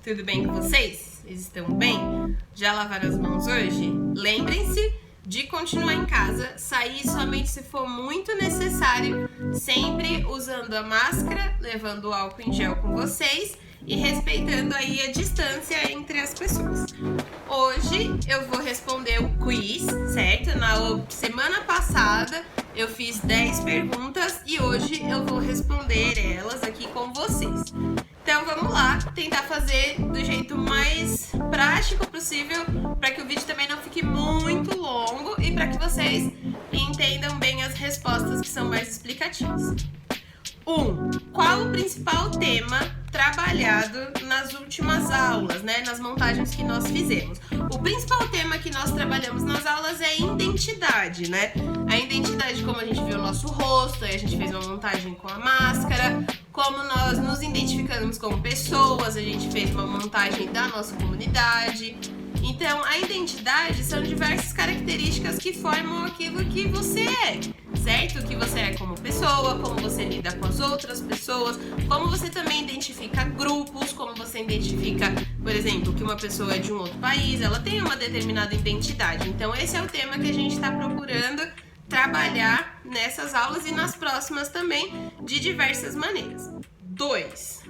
Tudo bem com vocês? Vocês estão bem? Já lavaram as mãos hoje? Lembrem-se de continuar em casa, sair somente se for muito necessário, sempre usando a máscara, levando o álcool em gel com vocês e respeitando aí a distância entre as pessoas. Hoje eu vou responder o quiz, certo? Na semana passada eu fiz 10 perguntas e hoje eu vou responder elas aqui com vocês. Então vamos lá, tentar fazer do jeito mais prático possível para que o vídeo também não fique muito longo e para que vocês entendam bem as respostas que são mais explicativas. 1. Qual o principal tema trabalhado nas últimas aulas, nas montagens que nós fizemos? O principal tema que nós trabalhamos nas aulas é identidade, A identidade, como a gente viu o nosso rosto, aí a gente fez uma montagem com a máscara, como nós nos identificamos como pessoas, a gente fez uma montagem da nossa comunidade. Então, a identidade são diversas características que formam aquilo que você é, certo? O que você é como pessoa, como você lida com as outras pessoas, como você também identifica grupos, como você identifica, por exemplo, que uma pessoa é de um outro país, ela tem uma determinada identidade. Então, esse é o tema que a gente está procurando trabalhar nessas aulas e nas próximas também, de diversas maneiras. 2.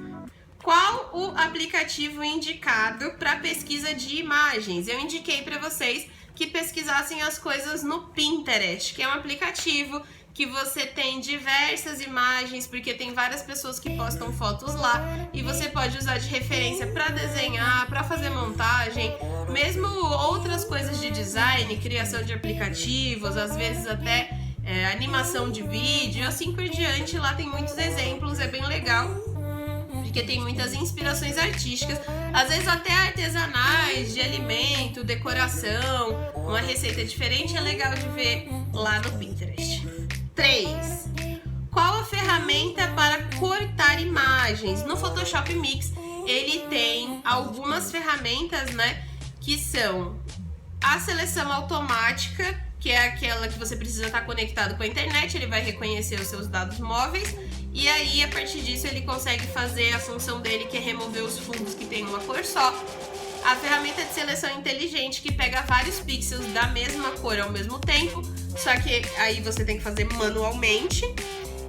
Qual o aplicativo indicado para pesquisa de imagens? Eu indiquei para vocês que pesquisassem as coisas no Pinterest, que é um aplicativo que você tem diversas imagens, porque tem várias pessoas que postam fotos lá e você pode usar de referência para desenhar, para fazer montagem, mesmo outras coisas de design, criação de aplicativos, às vezes até animação de vídeo, assim por diante. Lá tem muitos exemplos, é bem legal, porque tem muitas inspirações artísticas, às vezes até artesanais, de alimento, decoração, uma receita diferente, é legal de ver lá no Pinterest. 3. Qual a ferramenta para cortar imagens? No Photoshop Mix, ele tem algumas ferramentas, que são a seleção automática, que é aquela que você precisa estar conectado com a internet, ele vai reconhecer os seus dados móveis, e aí a partir disso ele consegue fazer a função dele, que é remover os fundos que tem uma cor só. A ferramenta de seleção inteligente, que pega vários pixels da mesma cor ao mesmo tempo, só que aí você tem que fazer manualmente.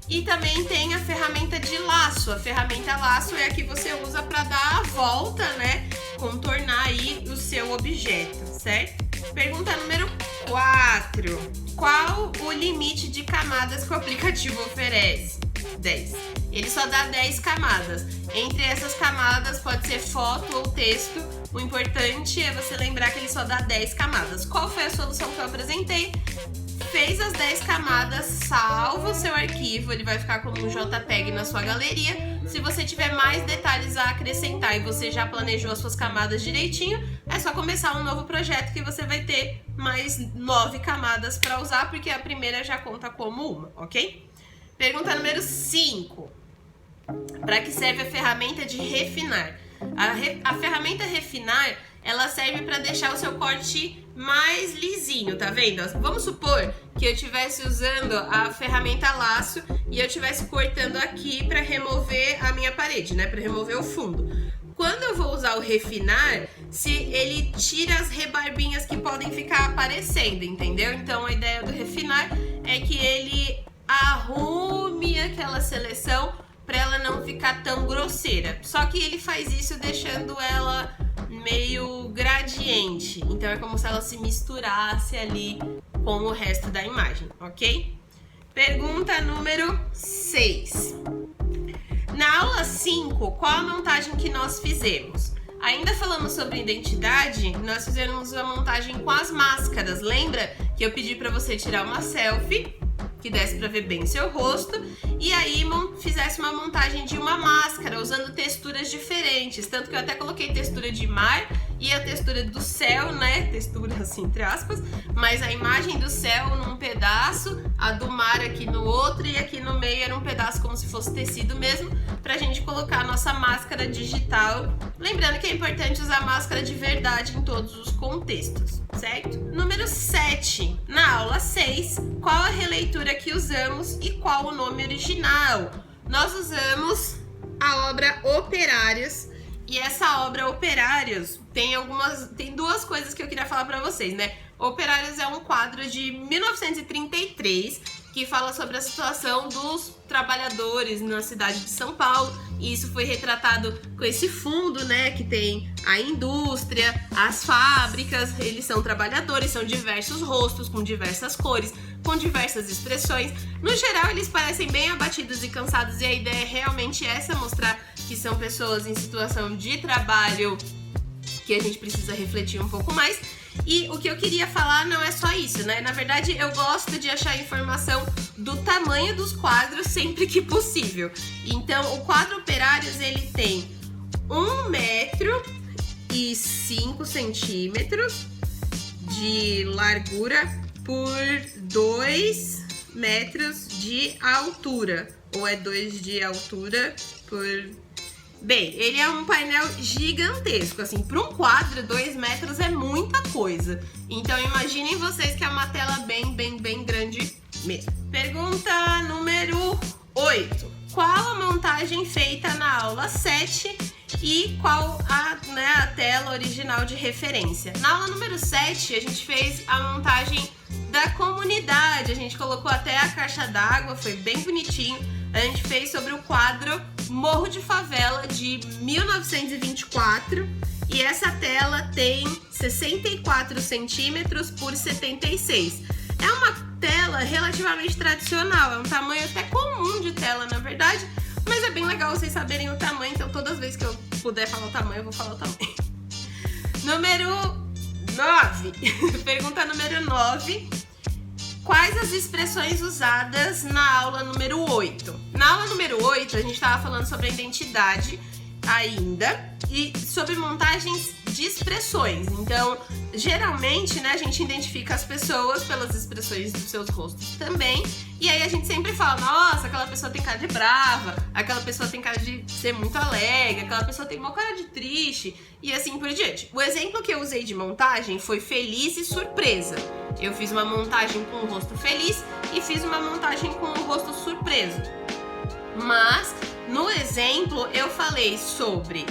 E também tem a ferramenta de laço. A ferramenta laço é a que você usa para dar a volta, contornar aí o seu objeto, certo? Pergunta número 4. Qual o limite de camadas que o aplicativo oferece? 10. Ele só dá 10 camadas. Entre essas camadas pode ser foto ou texto. O importante é você lembrar que ele só dá 10 camadas. Qual foi a solução que eu apresentei? Fez as 10 camadas, salva o seu arquivo, ele vai ficar como um JPEG na sua galeria. Se você tiver mais detalhes a acrescentar e você já planejou as suas camadas direitinho, é só começar um novo projeto que você vai ter mais 9 camadas para usar, porque a primeira já conta como uma, ok? Pergunta número 5. Para que serve a ferramenta de refinar? A ferramenta refinar, ela serve para deixar o seu corte mais lisinho, tá vendo? Vamos supor que eu estivesse usando a ferramenta laço e eu estivesse cortando aqui para remover a minha parede, para remover o fundo. Quando eu vou usar o refinar, ele tira as rebarbinhas que podem ficar aparecendo, entendeu? Então a ideia do refinar é que ele arrume aquela seleção para ela não ficar tão grosseira. Só que ele faz isso deixando ela meio gradiente. Então é como se ela se misturasse ali com o resto da imagem, ok? Pergunta número 6. Na aula 5, qual a montagem que nós fizemos? Ainda falando sobre identidade, nós fizemos a montagem com as máscaras. Lembra que eu pedi para você tirar uma selfie que desse para ver bem seu rosto, e aí fizesse uma montagem de uma máscara usando texturas diferentes, tanto que eu até coloquei textura de mar e a textura do céu, textura assim entre aspas, mas a imagem do céu num pedaço, a do mar aqui no outro, e aqui no meio era um pedaço como se fosse tecido mesmo, pra gente colocar a nossa máscara digital. Lembrando que é importante usar máscara de verdade em todos os contextos, certo? Número 7. Na aula 6, qual a releitura que usamos e qual o nome original? Nós usamos a obra Operários E essa obra Operários tem duas coisas que eu queria falar pra vocês, né? Operários é um quadro de 1933 que fala sobre a situação dos trabalhadores na cidade de São Paulo. E isso foi retratado com esse fundo, né? Que tem a indústria, as fábricas, eles são trabalhadores, são diversos rostos, com diversas cores, com diversas expressões. No geral, eles parecem bem abatidos e cansados, e a ideia é realmente essa, mostrar que são pessoas em situação de trabalho que a gente precisa refletir um pouco mais. E o que eu queria falar não é só isso, né? Na verdade, eu gosto de achar informação do tamanho dos quadros sempre que possível. Então, o quadro Operários, ele tem 1,05 metros de largura por 2 metros de altura. Ou é 2 de altura por... Bem, ele é um painel gigantesco, assim, para um quadro, 2 metros é muita coisa. Então imaginem vocês que é uma tela bem grande mesmo. Pergunta número 8. Qual a montagem feita na aula 7 e qual a tela original de referência? Na aula número 7, a gente fez a montagem da comunidade, a gente colocou até a caixa d'água, foi bem bonitinho. A gente fez sobre o quadro Morro de Favela, de 1924, e essa tela tem 64 centímetros por 76. É uma tela relativamente tradicional, é um tamanho até comum de tela, na verdade, mas é bem legal vocês saberem o tamanho, então todas as vezes que eu puder falar o tamanho, eu vou falar o tamanho. Número 9. Pergunta número 9. Quais as expressões usadas na aula número 8? Na aula número 8, a gente estava falando sobre a identidade ainda e sobre montagens de expressões. Então, geralmente, né, a gente identifica as pessoas pelas expressões dos seus rostos também. E aí a gente sempre fala, nossa, aquela pessoa tem cara de brava, aquela pessoa tem cara de ser muito alegre, aquela pessoa tem uma cara de triste e assim por diante. O exemplo que eu usei de montagem foi feliz e surpresa. Eu fiz uma montagem com o rosto feliz e fiz uma montagem com o rosto surpreso. Mas, no exemplo, eu falei sobre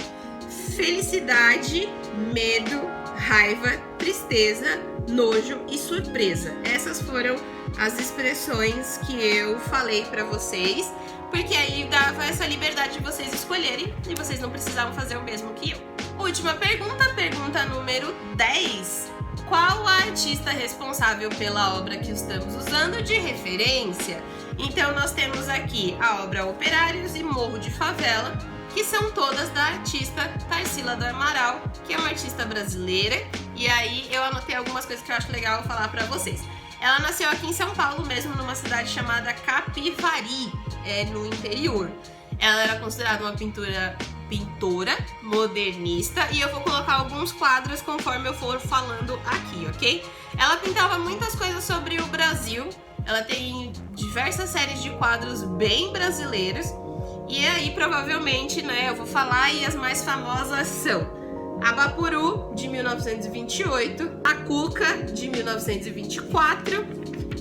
felicidade, medo, raiva, tristeza, nojo e surpresa. Essas foram as expressões que eu falei pra vocês, porque aí dava essa liberdade de vocês escolherem e vocês não precisavam fazer o mesmo que eu. Última pergunta número 10. Qual a artista responsável pela obra que estamos usando de referência? Então nós temos aqui a obra Operários e Morro de Favela, que são todas da artista Tarsila do Amaral, que é uma artista brasileira. E aí eu anotei algumas coisas que eu acho legal falar pra vocês. Ela nasceu aqui em São Paulo mesmo, numa cidade chamada Capivari, no interior. Ela era considerada uma pintora modernista, e eu vou colocar alguns quadros conforme eu for falando aqui, ok? Ela pintava muitas coisas sobre o Brasil, ela tem diversas séries de quadros bem brasileiros, e aí provavelmente, né, eu vou falar, e as mais famosas são Abapuru, de 1928, A Cuca, de 1924,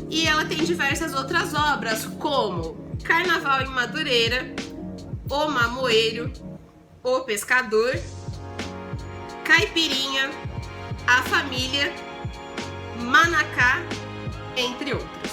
e ela tem diversas outras obras, como Carnaval em Madureira, O Mamoeiro, O Pescador, Caipirinha, A Família, Manacá, entre outros.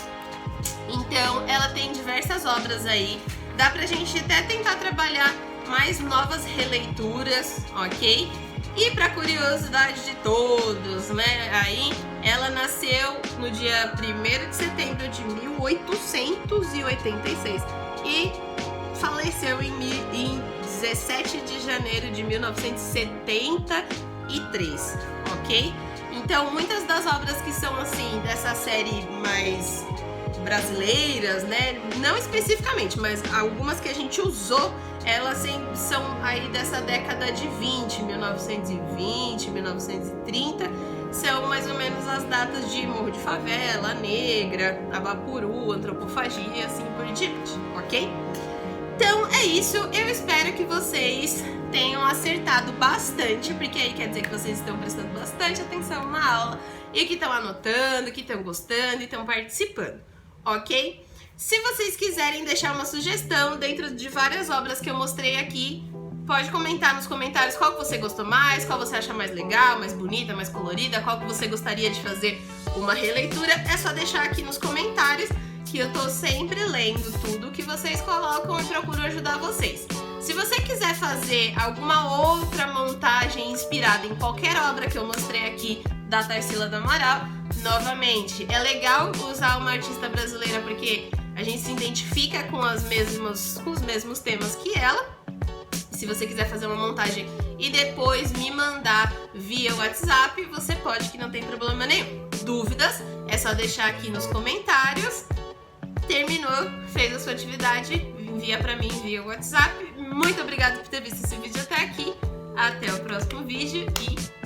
Então, ela tem diversas obras aí. Dá pra gente até tentar trabalhar mais novas releituras, ok? E pra curiosidade de todos, né? Aí, ela nasceu no dia 1º de setembro de 1886 e faleceu em 17 de janeiro de 1973, ok? Então, muitas das obras que são, assim, dessa série mais brasileiras, né? Não especificamente, mas algumas que a gente usou, elas são aí dessa década de 1920, 1930, são mais ou menos as datas de Morro de Favela, Negra, Abapuru, Antropofagia e assim por diante, ok? Então é isso, eu espero que vocês tenham acertado bastante, porque aí quer dizer que vocês estão prestando bastante atenção na aula e que estão anotando, que estão gostando e estão participando, ok? Se vocês quiserem deixar uma sugestão dentro de várias obras que eu mostrei aqui, Pode comentar nos comentários qual que você gostou mais, qual você acha mais legal, mais bonita, mais colorida, qual que você gostaria de fazer uma releitura. É só deixar aqui nos comentários que eu tô sempre lendo tudo que vocês colocam e procuro ajudar vocês. Se você quiser fazer alguma outra montagem inspirada em qualquer obra que eu mostrei aqui da Tarsila do Amaral, novamente, é legal usar uma artista brasileira porque a gente se identifica com os mesmos temas que ela. Se você quiser fazer uma montagem e depois me mandar via WhatsApp, você pode, que não tem problema nenhum. Dúvidas? É só deixar aqui nos comentários. Terminou, fez a sua atividade, envia pra mim via WhatsApp. Muito obrigada por ter visto esse vídeo até aqui. Até o próximo vídeo e